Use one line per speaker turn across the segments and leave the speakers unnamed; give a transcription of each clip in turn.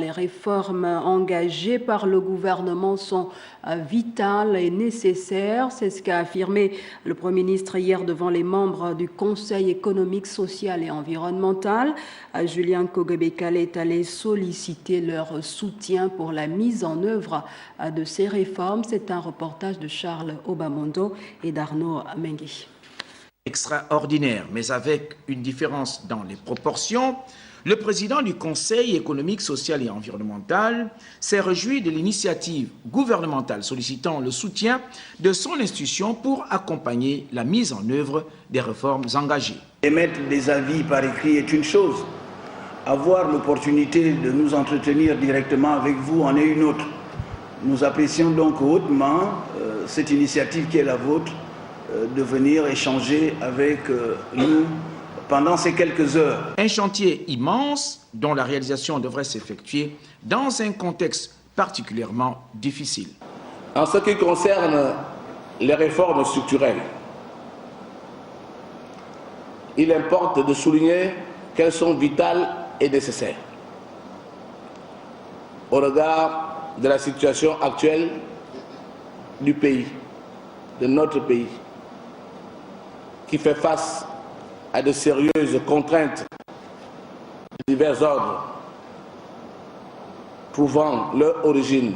Les réformes engagées par le gouvernement sont vitales et nécessaires. C'est ce qu'a affirmé le Premier ministre hier devant les membres du Conseil économique, social et environnemental. Julien Kogbe-Kalé est allé solliciter leur soutien pour la mise en œuvre de ces réformes. C'est un reportage de Charles Obamondo et d'Arnaud Mengi.
Extraordinaire, mais avec une différence dans les proportions. Le président du Conseil économique, social et environnemental s'est réjoui de l'initiative gouvernementale sollicitant le soutien de son institution pour accompagner la mise en œuvre des réformes engagées.
Émettre des avis par écrit est une chose. Avoir l'opportunité de nous entretenir directement avec vous en est une autre. Nous apprécions donc hautement cette initiative qui est la vôtre de venir échanger avec nous pendant ces quelques heures.
Un chantier immense dont la réalisation devrait s'effectuer dans un contexte particulièrement difficile.
En ce qui concerne les réformes structurelles, il importe de souligner qu'elles sont vitales et nécessaires. Au regard de la situation actuelle du pays, de notre pays, qui fait face à de sérieuses contraintes de divers ordres, trouvant leur origine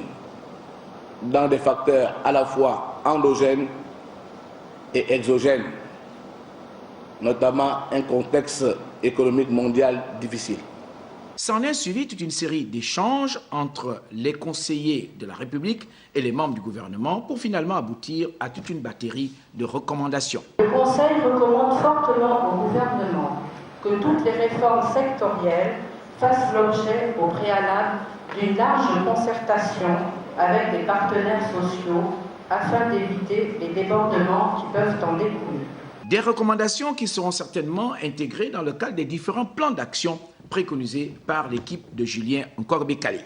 dans des facteurs à la fois endogènes et exogènes, notamment un contexte économique mondial difficile.
S'en est suivi toute une série d'échanges entre les conseillers de la République et les membres du gouvernement pour finalement aboutir à toute une batterie de recommandations.
Le Conseil recommande fortement au gouvernement que toutes les réformes sectorielles fassent l'objet au préalable d'une large concertation avec les partenaires sociaux afin d'éviter les débordements qui peuvent en découler.
Des recommandations qui seront certainement intégrées dans le cadre des différents plans d'action préconisés par l'équipe de Julien Kogbe-Kalé.